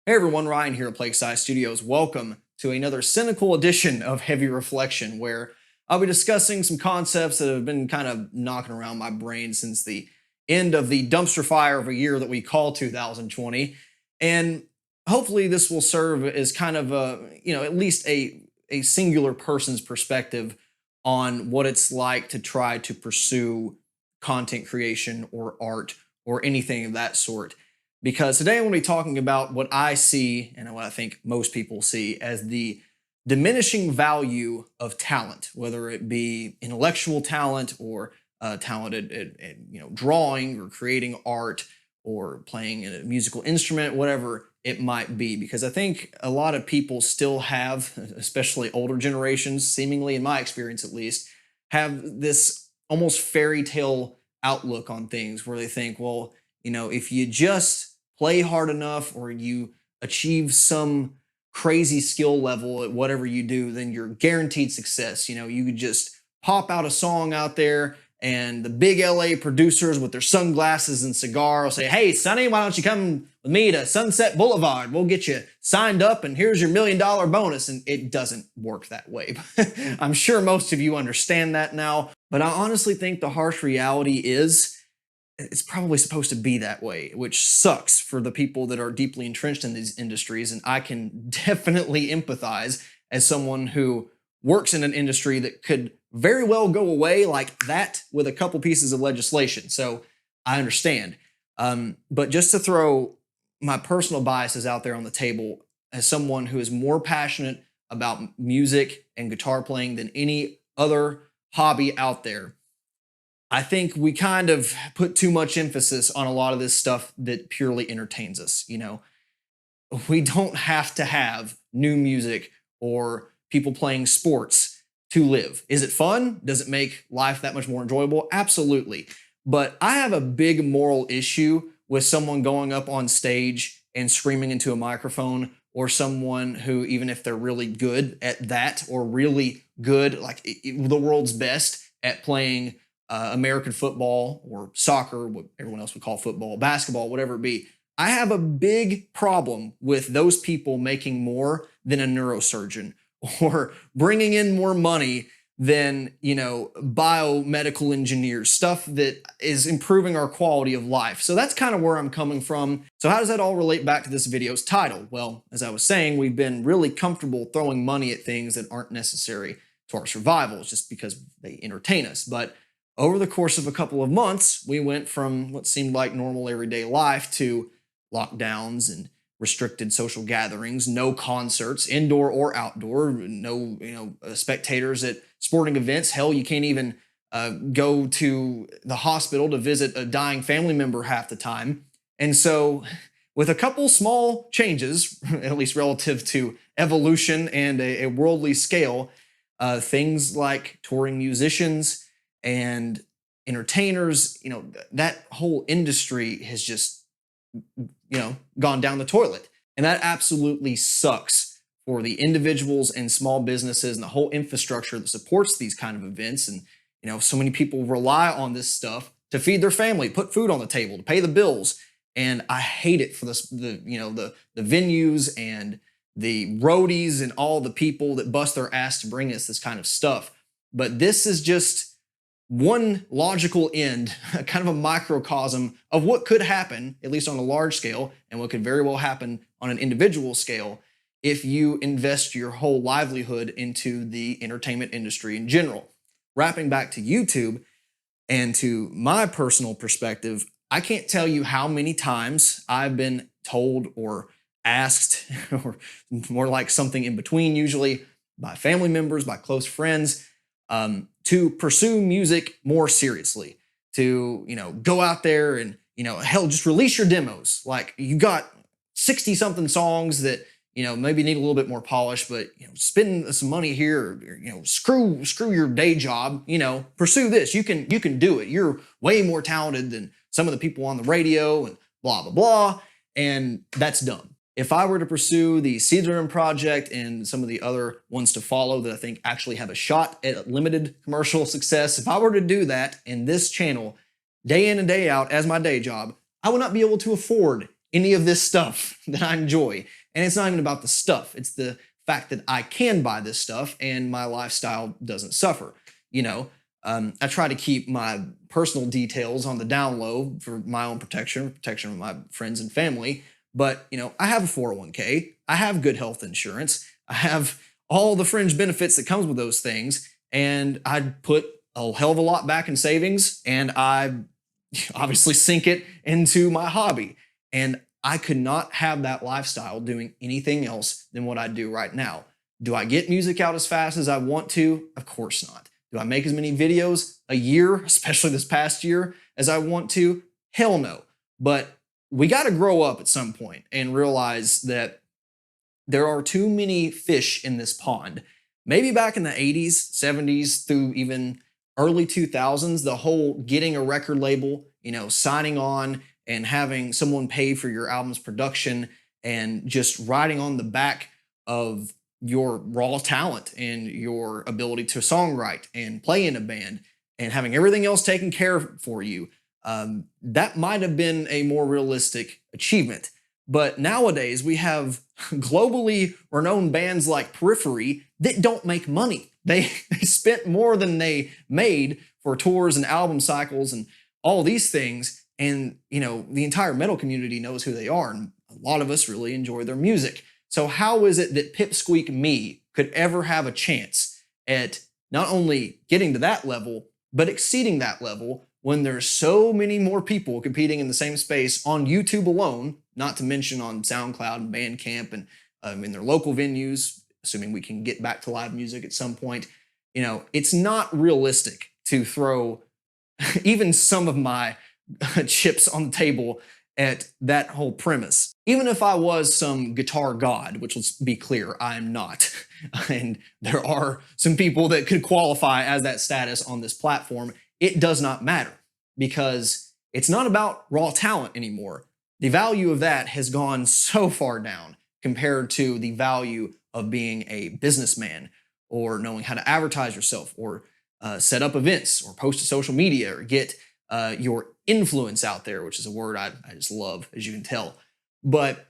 Hey everyone, Ryan here at Scythe Studios. Welcome to another cynical edition of Heavy Reflection, where I'll be discussing some concepts that have been kind of knocking around my brain since the end of the dumpster fire of a year that we call 2020. And hopefully this will serve as kind of at least a singular person's perspective on what it's like to try to pursue content creation or art or anything of that sort. Because today I'm going to be talking about what I see and what I think most people see as the diminishing value of talent, whether it be intellectual talent or talent at drawing or creating art or playing a musical instrument, whatever it might be. Because I think a lot of people still have, especially older generations, seemingly in my experience at least, have this almost fairy tale outlook on things where they think, well, if you just play hard enough or you achieve some crazy skill level at whatever you do, then you're guaranteed success. You could just pop out a song out there and the big LA producers with their sunglasses and cigar will say, hey, Sonny, why don't you come with me to Sunset Boulevard? We'll get you signed up and here's your $1 million bonus. And it doesn't work that way. I'm sure most of you understand that now, but I honestly think the harsh reality is it's probably supposed to be that way, which sucks for the people that are deeply entrenched in these industries. And I can definitely empathize as someone who works in an industry that could very well go away like that with a couple pieces of legislation. So I understand. But just to throw my personal biases out there on the table, as someone who is more passionate about music and guitar playing than any other hobby out there, I think we kind of put too much emphasis on a lot of this stuff that purely entertains us. We don't have to have new music or people playing sports to live. Is it fun? Does it make life that much more enjoyable? Absolutely. But I have a big moral issue with someone going up on stage and screaming into a microphone, or someone who, even if they're really good at that or really good, like the world's best at playing American football or soccer, what everyone else would call football, basketball, whatever it be. I have a big problem with those people making more than a neurosurgeon or bringing in more money than, biomedical engineers, stuff that is improving our quality of life. So that's kind of where I'm coming from. So how does that all relate back to this video's title? Well, as I was saying, we've been really comfortable throwing money at things that aren't necessary to our survival just because they entertain us. But over the course of a couple of months, we went from what seemed like normal everyday life to lockdowns and restricted social gatherings, no concerts, indoor or outdoor, no spectators at sporting events. Hell, you can't even go to the hospital to visit a dying family member half the time. And so with a couple small changes, at least relative to evolution and a worldly scale, things like touring musicians and entertainers, that whole industry has just, gone down the toilet. And that absolutely sucks for the individuals and small businesses and the whole infrastructure that supports these kind of events. And, so many people rely on this stuff to feed their family, put food on the table, to pay the bills. And I hate it for the venues and the roadies and all the people that bust their ass to bring us this kind of stuff. But this is just one logical end, kind of a microcosm of what could happen, at least on a large scale, and what could very well happen on an individual scale if you invest your whole livelihood into the entertainment industry in general. Wrapping back to YouTube and to my personal perspective, I can't tell you how many times I've been told or asked, or more like something in between usually, by family members, by close friends, to pursue music more seriously, to, go out there and, hell, just release your demos. Like, you got 60 something songs that, maybe need a little bit more polish, but, spend some money here, or, screw your day job, pursue this. You can do it. You're way more talented than some of the people on the radio and blah, blah, blah. And that's dumb. If I were to pursue the Scythe project and some of the other ones to follow that I think actually have a shot at limited commercial success, if I were to do that in this channel day in and day out as my day job, I would not be able to afford any of this stuff that I enjoy. And it's not even about the stuff. It's the fact that I can buy this stuff and my lifestyle doesn't suffer. You know, I try to keep my personal details on the down low for my own protection, protection of my friends and family. But, you know, I have a 401k. I have good health insurance. I have all the fringe benefits that comes with those things. And I put a hell of a lot back in savings, and I obviously sink it into my hobby. And I could not have that lifestyle doing anything else than what I do right now. Do I get music out as fast as I want to? Of course not. Do I make as many videos a year, especially this past year, as I want to? Hell no. But we got to grow up at some point and realize that there are too many fish in this pond. Maybe back in the 80s, 70s, through even early 2000s, the whole getting a record label, you know, signing on and having someone pay for your album's production and just riding on the back of your raw talent and your ability to songwrite and play in a band and having everything else taken care of for you. That might have been a more realistic achievement. But nowadays, we have globally renowned bands like Periphery that don't make money. They spent more than they made for tours and album cycles and all these things. And, you know, the entire metal community knows who they are. And a lot of us really enjoy their music. So how is it that Pipsqueak Me could ever have a chance at not only getting to that level, but exceeding that level when there's so many more people competing in the same space on YouTube alone, not to mention on SoundCloud and Bandcamp and in their local venues, assuming we can get back to live music at some point. You know, it's not realistic to throw even some of my chips on the table at that whole premise. Even if I was some guitar god, which let's be clear, I'm not. And there are some people that could qualify as that status on this platform. It does not matter because it's not about raw talent anymore. The value of that has gone so far down compared to the value of being a businessman or knowing how to advertise yourself or set up events or post to social media or get your influence out there, which is a word I just love, as you can tell. But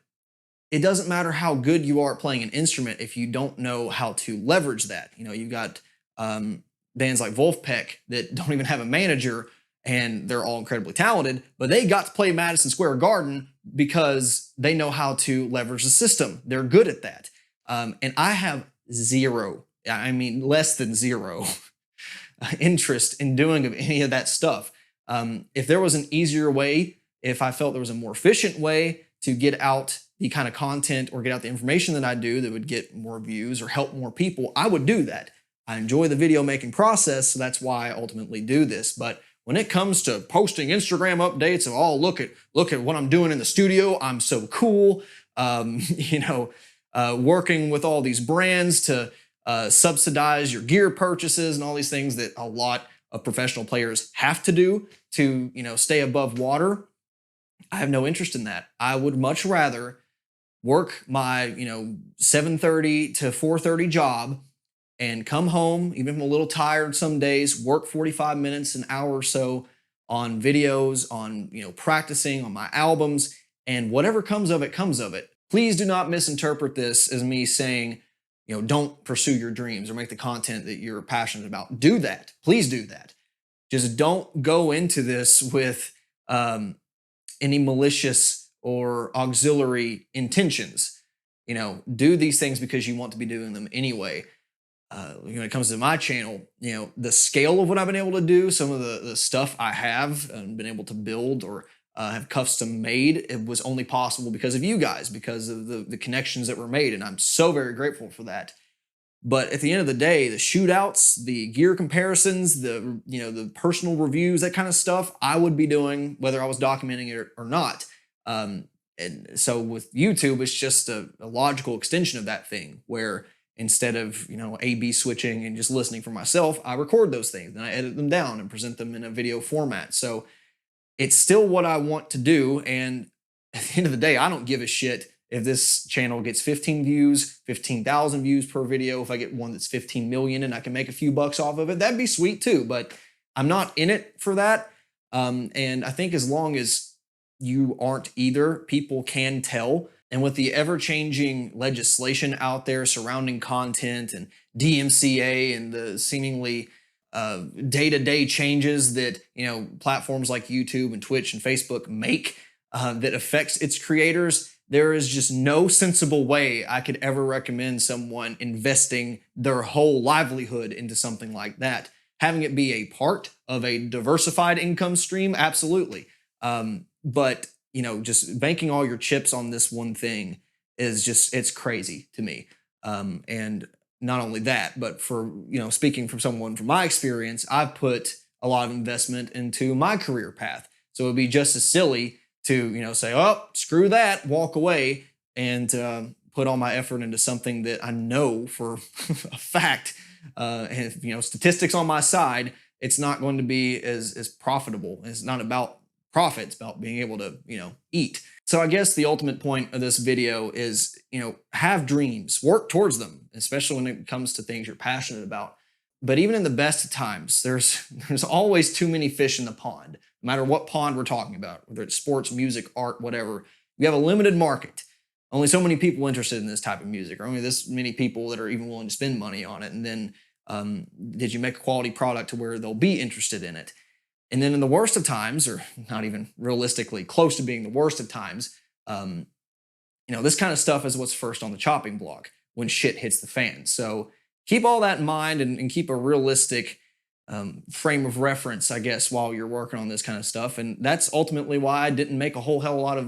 it doesn't matter how good you are at playing an instrument if you don't know how to leverage that. You know, you've got bands like Wolfpack that don't even have a manager and they're all incredibly talented, but they got to play Madison Square Garden because they know how to leverage the system. They're good at that. And I have zero, I mean less than zero interest in doing any of that stuff. If there was an easier way, if I felt there was a more efficient way to get out the kind of content or get out the information that I do that would get more views or help more people, I would do that. I enjoy the video making process, so that's why I ultimately do this. But when it comes to posting Instagram updates of, oh, look at what I'm doing in the studio, I'm so cool, working with all these brands to subsidize your gear purchases and all these things that a lot of professional players have to do to, stay above water. I have no interest in that. I would much rather work my, 7:30 to 4:30 job and come home, even if I'm a little tired some days, work 45 minutes, an hour or so on videos, on, practicing on my albums, and whatever comes of it, comes of it. Please do not misinterpret this as me saying, don't pursue your dreams or make the content that you're passionate about. Do that. Please do that. Just don't go into this with any malicious or auxiliary intentions. Do these things because you want to be doing them anyway. When it comes to my channel, the scale of what I've been able to do, some of the stuff I have been able to build or have custom made, it was only possible because of you guys, because of the connections that were made. And I'm so very grateful for that. But at the end of the day, the shootouts, the gear comparisons, the personal reviews, that kind of stuff, I would be doing whether I was documenting it or not. And so with YouTube, it's just a logical extension of that thing where instead of, A/B switching and just listening for myself, I record those things and I edit them down and present them in a video format. So it's still what I want to do. And at the end of the day, I don't give a shit if this channel gets 15 views, 15,000 views per video. If I get one that's 15 million and I can make a few bucks off of it, that'd be sweet too. But I'm not in it for that. And I think as long as you aren't either. People can tell. And with the ever changing legislation out there surrounding content and DMCA and the seemingly day to day changes that, platforms like YouTube and Twitch and Facebook make that affects its creators, there is just no sensible way I could ever recommend someone investing their whole livelihood into something like that. Having it be a part of a diversified income stream, absolutely. But just banking all your chips on this one thing it's crazy to me. And not only that, but for, speaking from someone from my experience, I've put a lot of investment into my career path. So it would be just as silly to, say, oh, screw that, walk away, and put all my effort into something that I know for a fact, and statistics on my side, it's not going to be as profitable. It's not about profit, it's about being able to, eat. So I guess the ultimate point of this video is, have dreams, work towards them, especially when it comes to things you're passionate about. But even in the best of times, there's always too many fish in the pond. No matter what pond we're talking about, whether it's sports, music, art, whatever, we have a limited market. Only so many people interested in this type of music, or only this many people that are even willing to spend money on it. And then did you make a quality product to where they'll be interested in it? And then in the worst of times, or not even realistically close to being the worst of times, this kind of stuff is what's first on the chopping block when shit hits the fan. So keep all that in mind and keep a realistic frame of reference, I guess, while you're working on this kind of stuff. And that's ultimately why I didn't make a hell of a lot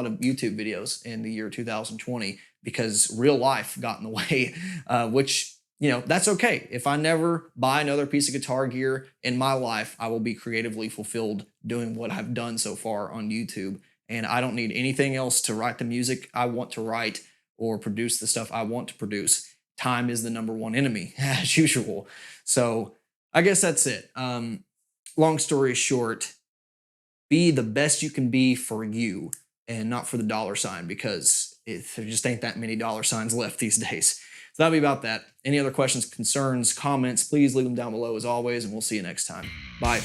of YouTube videos in the year 2020, because real life got in the way, which, that's okay. If I never buy another piece of guitar gear in my life, I will be creatively fulfilled doing what I've done so far on YouTube. And I don't need anything else to write the music I want to write or produce the stuff I want to produce. Time is the number one enemy, as usual. So I guess that's it. Long story short, be the best you can be for you and not for the dollar sign, because there just ain't that many dollar signs left these days. So that'll be about that. Any other questions, concerns, comments, please leave them down below as always, and we'll see you next time. Bye.